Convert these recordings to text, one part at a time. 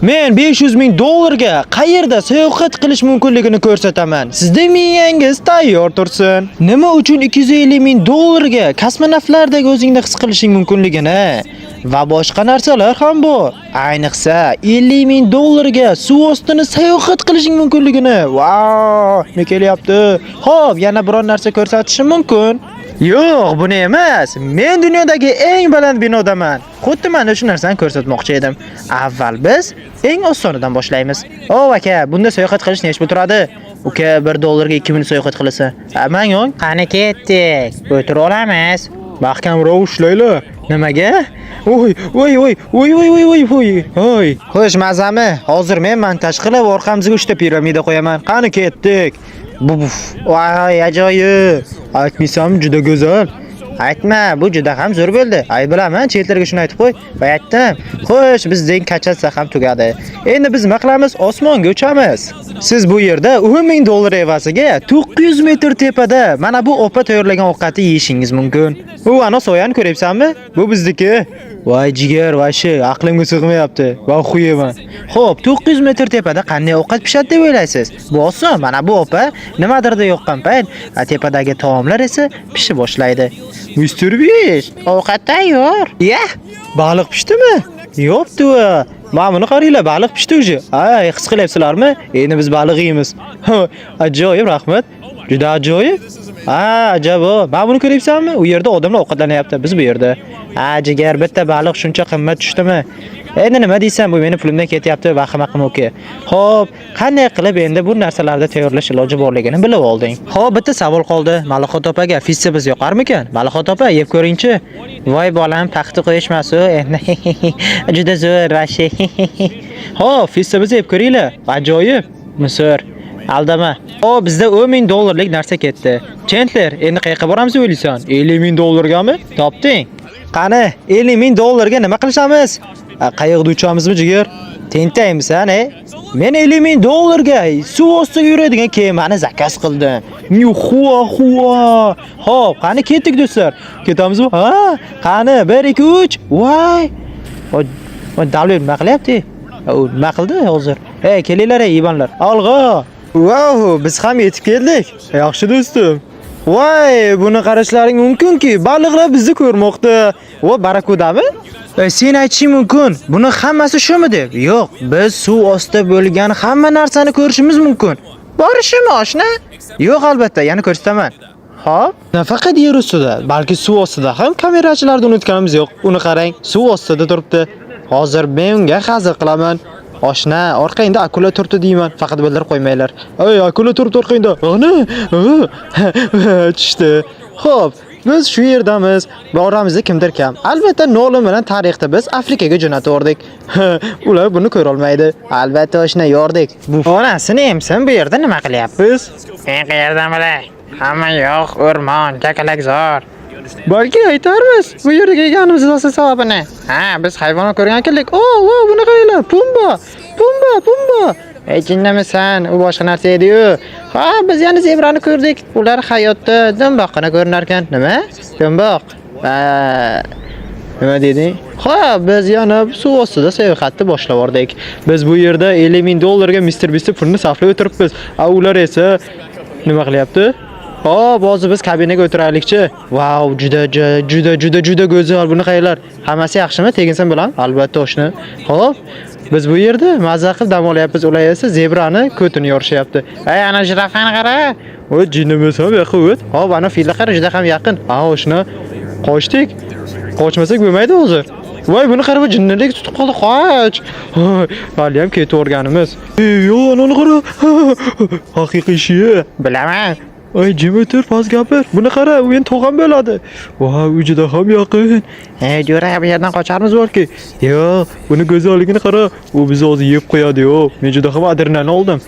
Men 500 ming dollarga qayerda sayohat qilish mumkinligini ko'rsataman. Sizning miyangiz tayyor tursin. Nima uchun 250 ming dollarga kosmonavtlardagi o'zingni his qilishing mumkinligini va boshqa narsalar ham bor. Ayniqsa 50 ming dollarga suv ostini sayohat qilishing mumkinligini. Vau, ne kelyapti? Xo'p, yana biror narsa ko'rsatishim mumkin. Yo'q, buni emas. Men dunyodagi eng baland binodaman. Xuddi mana shu narsani ko'rsatmoqchi edim. Avval biz eng osonidan boshlaymiz. O aka, bunda sayohat qilish nechta turadi? Uka, $1 ga 2 minut sayohat qilsa. Amang yo'q. Qani ketdik. O'tira olamiz. Mahkamroq ushlaylar. Nimaga? Voy. Xo'sh, mazami. Hozir men montaj qilib orqamizga 3 ta piramida qo'yaman. Qani ketdik. Voy, ajoyib. Aytmasam juda go'zal. Aytma, bu juda ham zo'r bo'ldi. Ay bilaman, chetlarga shuni aytib qo'y. Va aytdim. Xo'sh, bizning qachasa ham tugadi. Endi biz nima qilamiz? Osmonga uchamiz. Siz bu yerda $10,000 evasiga 900 metr tepada mana bu opa tayyorlagan ovqatni yeyishingiz mumkin. U ana soyani ko'ryapsanmi? Bu bizniki. Voy jigar, vashi, aqlimga sig'mayapti. Va xuyeman. Xo'p, 900 metr tepada qanday ovqat pishadi deb o'ylaysiz? Bu oson. Mana bu opa nimadirda yoqqan payt, tepadagi taomlar esa pishib boshlaydi. Mr. Beast, ovqat tayyor. Baliq pishdimi? Yo'qdi. Mana buni qaranglar, baliq pishdi o'zi. Ay, his qilyapsizlarmi? Endi biz baliq yeymiz. Ajoyib, rahmat. Juda ajoyib. Ajabo. Mana buni ko'ryapsanmi? U yerda odamlar ovqatlanyapti, biz bu yerda. Jigar, bitta baliq shuncha qimmat tushdimi? Endi nima deysan, bu meni pulimdan ketyapti, vahimaqim o'ki. Xo'p, qanday qilib endi bu narsalarni tayyorlash iloji borligini bilib olding. Xo'p, bitta savol qoldi. Malixot opaga pizza biz yoqarmikan? Malixot opa, yeb ko'ringchi. Voy bolam, paxta qo'yishmasu. Endi juda zo'r vashi. Xo'p, pizza biz yeb ko'ringlar. Ajoyib. Misr. Aldama. Bizda $10,000 narsa ketdi. Chandler, endi qayerga boramiz o'ylaysan? $50,000gami? Topding. Qani, $50,000ga nima qilamiz? Qayiqda uchamizmi jigar? Tentaymiz, Men $50,000ga suv ostiga yuradigan kemani zakaz qildim. Yuhu. Xo'p, qani ketdik do'stlar. Ketamizmi? Qani 1 2 3. Voy. Davlat nima qilyapti? Nima qildi hozir? Kelinglar, ibanlar. Olg'a. Wow, biz ham yetib keldik. Yaxshi do'stim. Voy, buni qarashlaring mumkinki, baliqlar bizni ko'rmoqda. Va barakudami? Sen aytishing mumkin, buni hammasi shumi deb? Yo'q, biz suv ostida bo'lgan hamma narsani ko'rishimiz mumkin. Borishimi oshna? Yo'q, albatta, yana ko'rsataman. Xo'p, nafaqat yer ustida, balki suv ostida ham kamerachilarni unutganimiz yo'q. Uni qarang, suv ostida turibdi. Hozir men unga hazil qilaman. Oshna, orqangda akula turibdi deyman. Faqat bildirib qo'ymanglar. Ey, akula turibdi orqangda. Ana, tushdi. Xo'p, biz shu yerdamiz. Boramizda kimdir kam. Albatta, Nolan bilan tarixda biz Afrikaga jo'natdik. Ular buni ko'ra olmaydi. Albatta, oshna yordik. Bu onasini emsin, bu yerda nima qilyapmiz? Men qayerdan bilay? Hamma yo'q, o'rmon, kakalakzor. Balki aytarmiz, bu yerga kelganimiz sababini. Biz hayvonni ko'rgan ekanlik. Buni qaranglar, Pumba. Jinnamisan, u boshqa narsa edi-yu. Biz yana zebrani ko'rdik. Ular hayotda dumboqqina ko'rinar ekan. Nima? Dumboq. Nima deding? Biz yana suv ostida sayohatni boshlab bordik. Biz bu yerda $50,000ga Mr. Beast pulni sarflab o'tiribmiz. Ular esa nima qilyapti? Hozir biz kabinaga o'tiraylikchi. Wow, juda go'zal. Buni qaylar? Hammasi yaxshimi? Teginsin bilan? Albatta oshna. Xo'p, biz bu yerda mazza qilib dam olyapmiz. Ular esa zebrani ko'tini yorishyapti. Ana jirafani qara. O jinnimiz ham yaqin o't. Ana filga qara, juda ham yaqin. Oshna. Qochdik. Qochmasak bo'lmaydi hozir. Voy, buni qarab jinnilik tutib qoldi, qoch. Hali ham ketib o'rganimiz. Yo'q, uni qara. Haqiqiy shi. Bilaman. Ay, jim o'tir, past gapir. Buni qara, u endi tog'am bo'ladi. Voy, u juda ham yaqin. Jo'ra, bu yerdan qocharmiz balki. Yo'q, buni go'zalligini qara. U bizni hozir yeb qo'yadi, yo'q. Men juda ham adrenalin oldim.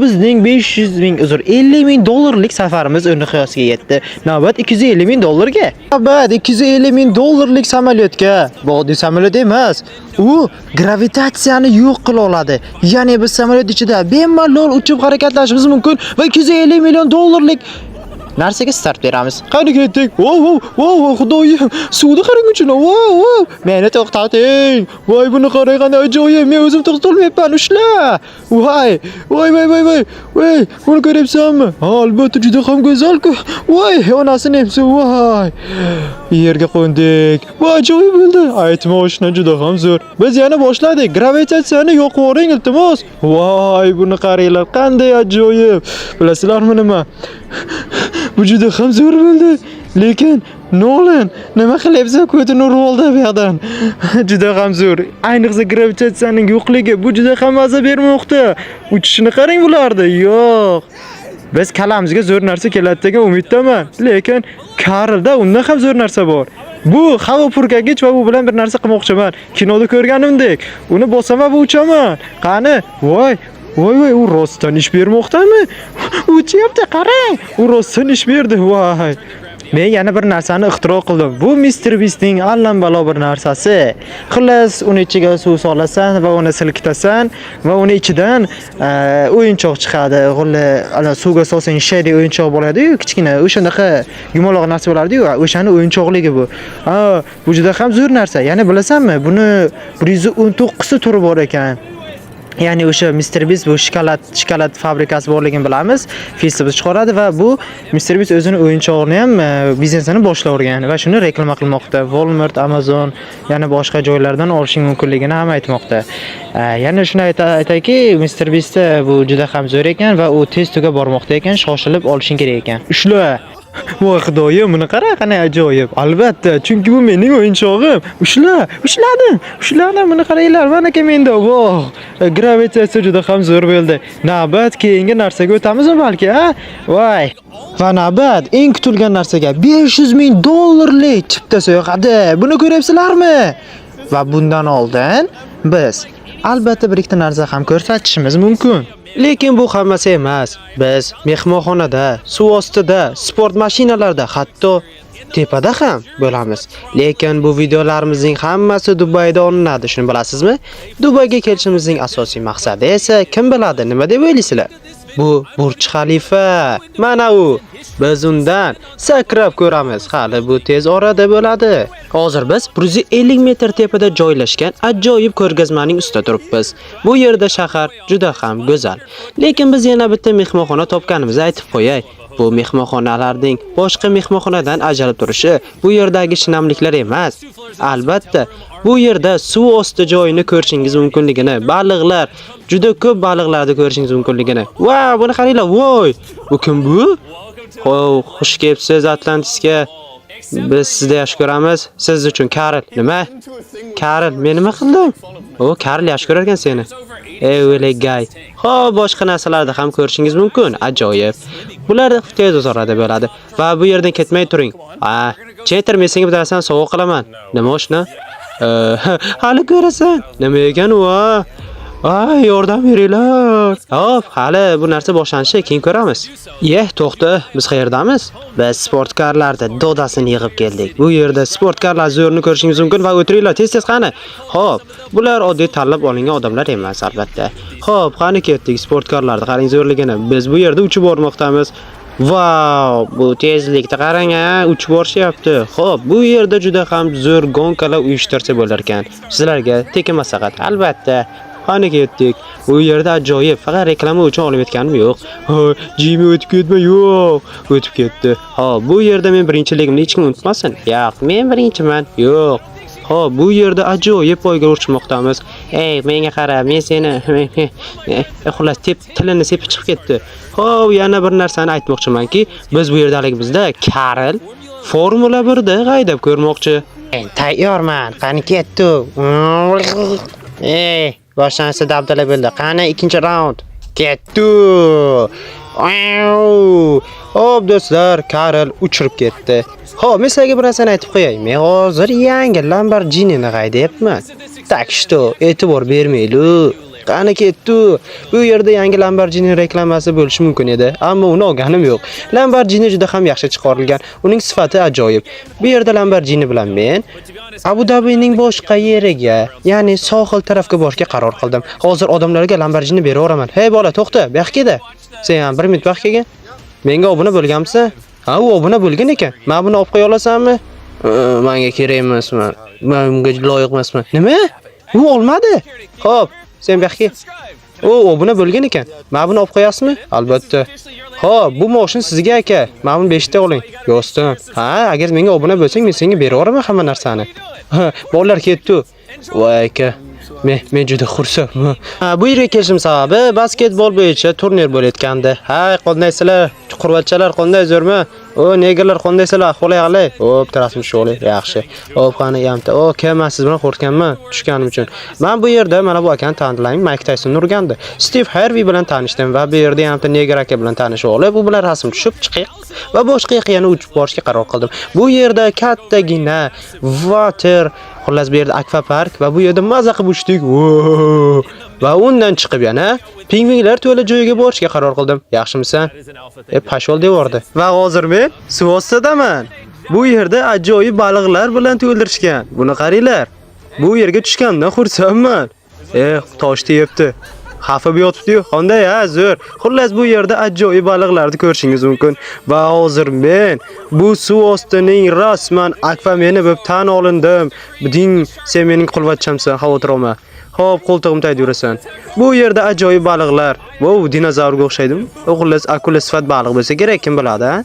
Bizning $50,000 safarimiz o'ni qiyosiga yetdi. Navbat $250,000ga. Navbat $250,000 samolyotga. Bu oddiy samolyot emas. U gravitatsiyani yo'q qila oladi. Ya'ni biz samolyot ichida bemalol uchib harakatlashimiz mumkin va $250,000 narsaga start beramiz. Qani ketdik. Wow, xudoyim. Suvni qarang uchun. Wow. Meni to'xtating. Voy, buni qarang, qanday ajoyib. Men o'zim to'xtatolmayapman. Ushla. Voy. Buni ko'ryapsanmi? Albatta juda ham go'zal-ku. Voy, onasini ham suv. Voy. Yerga qo'ndik. Bu ajoyib bo'ldi. Aytma, oshna juda ham zo'r. Biz yana boshladik. Gravitatsiyani yo'q qo'ring, iltimos. Voy, buni qaranglar, qanday ajoyib. Bilasizlarmi nima? Bu juda ham zo'r bo'ldi. Lekin Nolan nima qilyapsan? Ko'tini urib oldi bu yoqdan. Juda ham zo'r. Ayniqsa gravitatsiyaning yo'qligi bu juda ham maza bermoqda. Uchishini qarang bularni. Yo'q. Biz kalamizga zo'r narsa keladi degan umiddaman. Lekin Karlda undan ham zo'r narsa bor. Bu havo purkagich va bu bilan bir narsa qilmoqchiman. Kinoda ko'rganimdek. Uni bosaman va uchaman. Qani? Voy, u rostdan ish bermoqdami? Uchyapti, qarang. U rostdan ish berdi. Voy. Men yana bir narsani ixtiro qildim. Bu Mr. Beast'ning allambalo bir narsasi. Xullas, uni ichiga suv solasan va uni silkitasan va uni ichidan o'yinchoq chiqadi. Xullas, suvga solsang shaydi o'yinchoq bo'ladi-yu, kichkina, o'shanaqa yumaloq narsa bo'ladi-yu, o'shani o'yinchoqligi bu. Bu juda ham zo'r narsa. Yana bilasanmi, buni 119 ta turi bor ekan. Ya'ni o'sha Mr. Beast bu shokolad fabrikasi borligini bilamiz. Facebookda chiqaradi va bu Mr. Beast o'zini o'yinchog'ini ham biznesini boshlagan va shuni reklama qilmoqda. Walmart, Amazon, yana boshqa joylardan olishing mumkinligini ham aytmoqda. Yana shuni aytayki, Mr. Beast bu juda ham zo'r ekan va u tez tuga bormoqda ekan, shoshilib olishing kerak ekan. Ushla. Voy xudoyim, buni qara, qanday ajoyib. Albatta, chunki bu mening o'yinchog'im. Ushladim, buni qaranglar, mana ke menda. Voh, gravitatsiya juda ham zo'r bo'ldi. Navbat keyingi narsaga o'tamizmi balki, ha? Voy. Va navbat eng kutilgan narsaga $500,000 chipta so'yadi. Buni ko'ryapsizlarmi? Va bundan oldin biz albatta bir ikkita narsa ham ko'rsatishimiz mumkin. Lekin bu hammasi emas. Biz mehmonxonada, suv ostida, sport mashinalarida, hatto tepada ham bo'lamiz. Lekin bu videolarimizning hammasi Dubayda olinadi, shuni bilasizmi? Dubayga kelishimizning asosiy maqsadi esa kim biladi, nima deb o'ylaysizlar? Bu Burj Xalifa. Mana u. Biz undan sakrab ko'ramiz. Hali bu tez orada bo'ladi. Hozir biz 150 metr tepada joylashgan ajoyib ko'rgazmaning ustida turibmiz. Bu yerda shahar juda ham go'zal. Lekin biz yana bitta mehmonxona topganimizni aytib qo'yay. Bu mehmonxonalarning boshqa mehmonxonadan ajralib turishi bu yerdagi shinamliklar emas. Albatta, bu yerda suv osti joyini ko'rishingiz mumkinligini, baliqlar, juda ko'p baliqlarni ko'rishingiz mumkinligini. Wow, buni qaranglar, voy. Bu kim bu? Xush kelibsiz Atlantisga. Biz sizda yaxshi ko'ramiz. Siz uchun Karl. Nima? Karl, men nima qildim? Karl yaxshi ko'rar ekan seni. Ey o'legay. Boshqa narsalarda ham ko'rishingiz mumkin. Ajoyib. Bular tez orada bo'ladi. Va bu yerdan ketmay turing. Cheter, men senga bir narsa sovg'a qilaman. Nima o'shna? Hali ko'rasan. Nima ekan u? Yordam beringlar. Hali bu narsa boshlanishi keyin ko'ramiz. To'xta, biz qayerdamiz? Biz sportkarlarda dodasini yig'ib keldik. Bu yerda sportkarlar zo'rini ko'rishingiz mumkin va o'tiringlar tez qani. Bular oddiy tanlab olingan odamlar emas, albatta. Qani ketdik sportkarlarni qarang zo'rligini. Biz bu yerda uchib bormoqdamiz. Wow, bu tezlikda qarang, uchib borishyapti. Bu yerda juda ham zo'r gonkalar uyushtirsa bo'lar ekan. Sizlarga tekin maslahat, albatta. Qani ketdik. Bu yerda ajoyib, faqat reklama uchun olib ketganim yo'q. Jimi o'tib ketma, yo'q. O'tib ketdi. Bu yerda men birinchiligimni hech kim unutmasin. Yo'q, men birinchiman. Yo'q. Bu yerda ajoyib poyga urishmoqdamiz. Menga qara, men seni xullas tilini sepib chiqib ketdi. Yana bir narsani aytmoqchimanki, biz bu yerdaligimizda Karl Formula 1 da haydab ko'rmoqchi. Tayyorman. Qani ketdik. Boshlansa dabdala bo'ldi. Qani ikkinchi raund. Ketdi. Do'stlar, Karl uchirib ketdi. Men sizga bir narsani aytib qo'yay. Men hozir yangi Lamborghini'ni haydayapman. Tak что, e'tibor bermaylik. Qani ketdi. Bu yerda yangi Lamborghini reklamasi bo'lishi mumkin edi, ammo uni olganim yo'q. Lamborghini juda ham yaxshi chiqarilgan. Uning sifati ajoyib. Bu yerda Lamborghini bilan men Abu Dabining boshqa yeriga, ya'ni sohil tarafga borishga qaror qildim. Hozir odamlarga Lamborghini beraveraman. Hey bola, to'xta, bu yoqqa. Sen ham 1 minut vaqt kelgan. Menga obuna bo'lganmisan? Ha, u obuna bo'lgan ekan. Men buni olib qo'ya olasanmi? Menga kerak emasman. Men bunga loyiq emasman. Nima? U olmadi. Xo'p, sen bu yoqqa. O, obuna bo'lgan ekan. Men buni olib qo'yasizmi? Albatta. Xo'p, bu mashin sizga aka. Men buni 5 ta oling. Yo'qsan. Ha, agar menga obuna bo'lsang, men senga berib yuboraman hamma narsani. Bolalar ketdi. Voy aka. Men juda xursandman. Bu yerga kelishim sababi basketbol bo'yicha turnir bo'layotgandi. Hay, qandaysizlar? Qurvatchalar qanday zo'rmi? O, negerlar qandaysizlar? Ahvoli qalay? Hop, tarafim sho'li, yaxshi. Hop, qani yamta. O, kelman siz bilan qo'rqganman tushganim uchun. Men bu yerda mana bu akani tanidlaring, Mike Tyson urgandi. Steve Harvey bilan tanishdim va bu yerda yamta neger aka bilan tanishib olib, u bilan rasm tushib chiqiq va boshqa yoqqa yana uchib borishga qaror qildim. Bu yerda kattagina water xullas bu yerda akvapark va bu yerda maza qilib uchdik. Va undan chiqib yana pingvinlar to'la joyiga borishga qaror qildim. Yaxshimisan? Pashol devordi. Va hozir men suv ostidaman. Bu yerda ajoyib baliqlar bilan to'ldirishgan. Buni qaranglar. Bu yerga tushgandan xursandman. Tosh tegibdi. Xafa yotibdi-yu, qanday zo'r. Xullas bu yerda ajoyib baliqlarni ko'rishingiz mumkin. Va hozir men bu suv ostining rasman akvameni deb tan olindim. Biding, sen mening qulvachchamsan, xavotir olma. Xo'p, qo'ltig'imda yurasan. Bu yerda ajoyib baliqlar. Wow, dinozavrga o'xshaydimi? Xullas akula sifat baliq bo'lsa kerak, kim biladi, ha?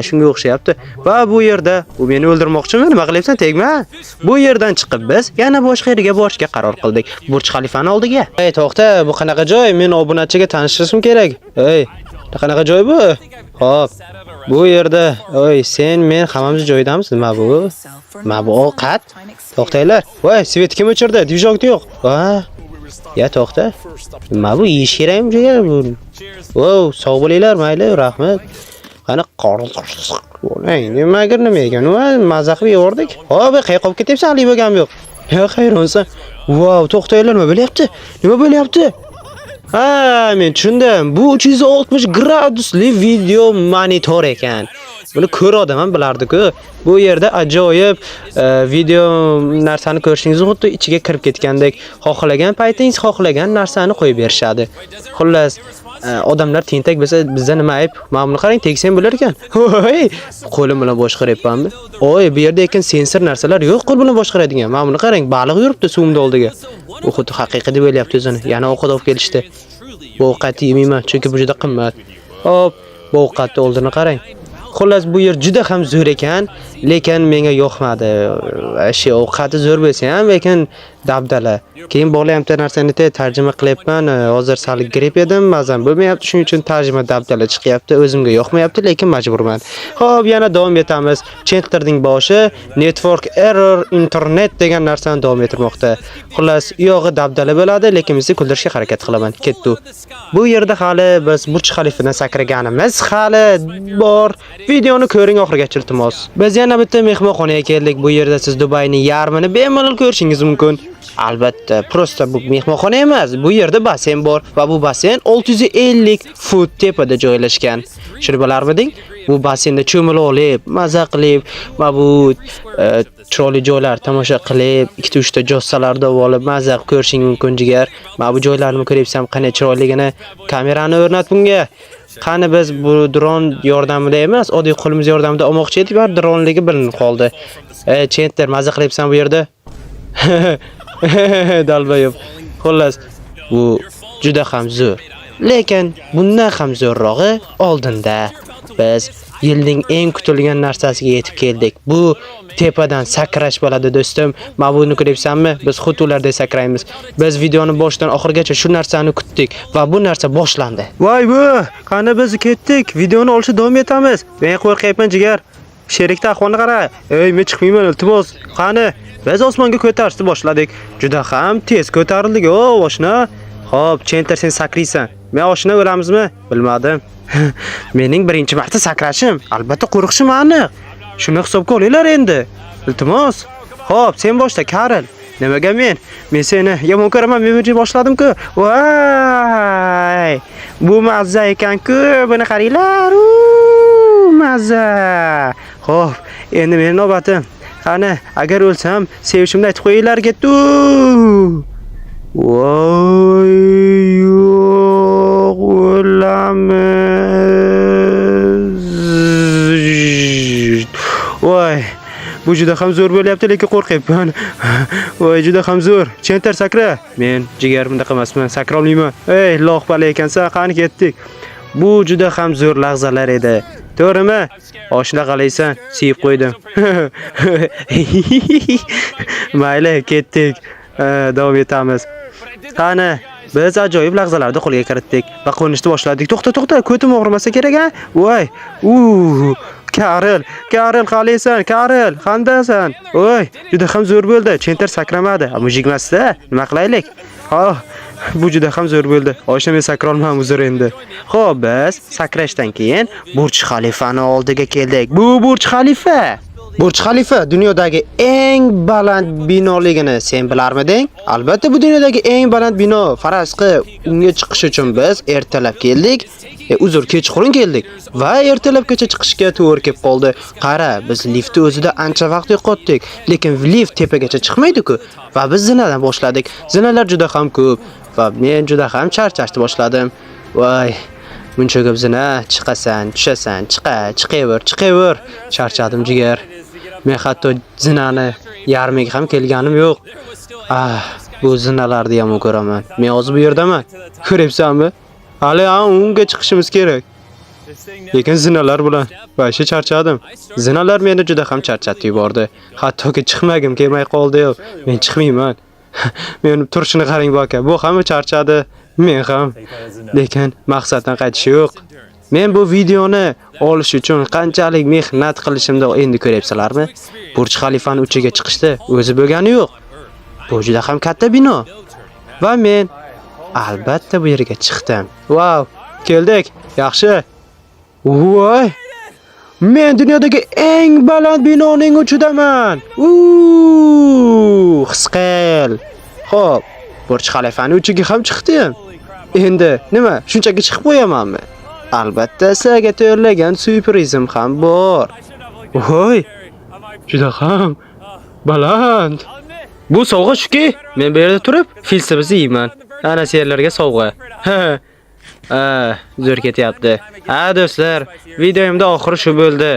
Shunga o'xshayapti. Va bu yerda u meni o'ldirmoqchimi? Nima qilyapsan? Tegma. Bu yerdan chiqib biz yana boshqa yerga borishga qaror qildik. Burj Xalifani oldiga. To'xta, bu qanaqa joy? Men obunachiga tanishishim kerak. Qanaqa joy bu? Xo'p. Bu yerda, sen men hammamiz joydamiz. Nima bu? Nima bu ovqat? To'xtanglar. Voy, svet kim o'chirdi? Dvijokda yo'q. Ya to'xta. Nima bu? Yeyish kerakmi jo'ya bu? Wow, sog' bo'linglar, mayli, rahmat. Qani nima ekan? Maza qilib yevordik. Ho'p, qayerga olib ketyapsan? Ali bo'lgam yo'q. Ya xayronsan. Wow, to'xtanglar, nima bo'lyapti? Nima bo'lyapti? Men tushundim. Bu 360 gradusli video monitor ekan. Buni ko'rdim ham bilardi-ku. Bu yerda ajoyib video narsani ko'rishingiz xuddi ichiga kirib ketgandek. Xohlagan paytingiz xohlagan narsani qo'yib berishadi. Xullas, odamlar tentak bo'lsa bizda nima ayb? Mana buni qarang, teksang bo'lar ekan. Voy, qo'lim bilan boshqaryapmanmi? Bu yerda ekan sensor narsalar yo'q, qo'l bilan boshqaradigan. Mana buni qarang, baliq yuribdi suvning oldiga. U xuddi haqiqiy deb o'ylayapti o'zini. Yana ovqat olib kelishdi. Bu ovqatni yemayman, chunki bu juda qimmat. Hop, bu ovqatni oldini qarang. Xullas bu yer juda ham zo'r ekan, lekin menga yoqmadi. Shu ovqati zo'r bo'lsa ham, lekin dabdala. Keyin bo'layapti narsani tarjima qilyapman. Hozir sal grip edim, mazam bo'lmayapti, shuning uchun tarjima dabdala chiqyapti. O'zimga yoqmayapti, lekin majburman. Xo'p, yana davom etamiz. Chenterning boshi network error internet degan narsani davom ettirmoqda. Xullas, yog'i dabdala bo'ladi, lekin men kuldirishga harakat qilaman. Ketdi. Bu yerda hali biz Burj Xalifadan sakraganimiz hali bor. Videoni ko'ring oxirigacha iltimos. Biz yana bitta mehmonxonaga keldik. Bu yerda siz Dubayning yarmini bemalol ko'rishingiz mumkin. Albatta, prosta bu mehmonxona emas. Bu yerda basen bor va bu basen 650 fut tepada joylashgan. Shuni bilarmiding? Bu basenda cho'milib olib, maza qilib va bu chiroyli joylar tomosha qilib, 2-3 ta jossalarda olib maza qilib ko'rishing mumkin jigar. Mana bu joylarni ko'ryapsam, qanday chiroyligini, kamerani o'rnat bunga. Qani biz bu dron yordamida emas, oddiy qo'limiz yordamida olmoqchi edik, va dronligi bilinib qoldi. Chenter, maza qilyapsan bu yerda? Dalbayib. Xullas, bu juda ham zo'r. Lekin bundan ham zo'rrog'i oldinda. Biz yilning eng kutilgan narsasiga yetib keldik. Bu tepadan sakrash bo'ladi do'stim. Mana buni ko'ryapsanmi? Biz xuddi ulardek sakraymiz. Biz videoni boshidan oxirigacha shu narsani kutdik va bu narsa boshlandi. Voy bu, qani biz ketdik. Videoni olishda davom etamiz. Men qo'rqyapman jigar. Sherikda ahvolni qara. Men chiqmayman, iltimos. Qani, biz osmonga ko'tarishni boshladik. Juda ham tez ko'tarildik. Oshna. Xo'p, Chenter, sen sakraysan. Men oshna o'lamizmi? Bilmadim. Mening birinchi marta sakrashim, albatta qo'rqishim aniq. Shuni hisobga olinglar endi. Iltimos. Xo'p, sen boshla, Karl. Nimaga men? Men seni yomon ko'raman, men o'zim boshladim-ku. Voy! Bu mazza ekan-ku, buni qaranglar. Mazza. Xo'p, endi men navbatim. Qani, agar o'lsam, sevishimni aytib qo'yinglar, ketdi. Voy, yo'q, o'lamiz. Bu juda ham zo'r bo'lyapti, lekin qo'rqyapman. Voy, juda ham zo'r. Chentar sakra. Men jigar bunaqa emasman, sakra olmayman. Ey, loq bala ekansan, qani ketdik. Bu juda ham zo'r lahzalar edi. To'g'rimi? Oshna qalaysan, siyib qo'ydim. Mayli, ketdik. Davom etamiz. Qani, biz ajoyib lahzalarni qo'lga kiritdik va qo'nishni boshladik. To'xta, ko'tim og'rimasa kerak a? Voy, Karel, qalaysan? Karel, qandasan? Voy, juda ham zo'r bo'ldi. Chentar sakramadi. Mujikmasda, nima qilaylik? Bu juda ham zo'r bo'ldi. Oysha men sakra olmam uzr endi. Xo'p, biz sakrashdan keyin Burj Xalifani oldiga keldik. Bu Burj Xalifa. Burj Xalifa dunyodagi eng baland binoligini sen bilarmiding? Albatta bu dunyodagi eng baland bino. Faraz qil, unga chiqish uchun biz ertalab keldik. Kechqurun keldik va ertalabgacha chiqishga to'g'ri kelib qoldi. Qara, biz liftni o'zida ancha vaqt yo'qotdik, lekin lift tepagacha chiqmaydi-ku va biz zinadan boshladik. Zinalar juda ham ko'p va men juda ham charchashni boshladim. Voy, buncha ko'p zina, chiqasan, tushasan, chiqaver. Charchadim jigar. Men hatto zinani yarmiga ham kelganim yo'q. Bu zinalarni ham ko'raman. Men hozir bu yerdaman. Ko'ryapsanmi? Hali unga chiqishimiz kerak. Lekin zinalar bilan vasha charchadim. Zinalar meni juda ham charchatib yubordi. Hattoki chiqmagim kelmay qoldi. Men chiqmayman. Men turishini qarang boka. Bu ham charchadi, men ham. Lekin maqsaddan qaytish yo'q. Men bu videoni olish uchun qanchalik mehnat qilishimni endi ko'ryapsizlarmi? Burj Xalifani uchiga chiqishdi, o'zi bo'lgani yo'q. Bu juda ham katta bino. Va men albatta bu yerga chiqdim. Wow, keldik. Yaxshi. Voy! Men dunyodagi eng baland binoning uchidaman. His qil. Xo'p, Burj Xalifani uchiga ham chiqdim. Endi nima? Shunchaki chiqib qo'yamanmi? Albatta, sizga tayyorlagan syurprizim ham bor. Voy! Juda ham baland. Bu sovg'a shuki, men bu yerda turib, filsimizni yeyman. Ana senlarga sovg'a. Zo'r ketyapti. Do'stlar, videomda oxiri shu bo'ldi.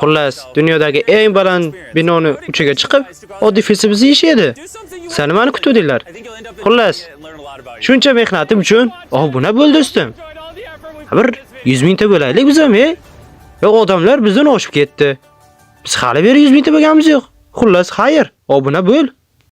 Xullas, dunyodagi eng baland binoni uchiga chiqib, oddiy filsimizni yeyish edi. Sen nimani kutdinglar? Xullas, shuncha mehnatim uchun, buna bo'l do'stim. Bir 100 mingta bo'laylik biz ham, odamlar bizdan oshib ketdi. Biz hali beri 100 mingta bo'lganimiz yo'q. Xullas, xayr, obuna bo'l.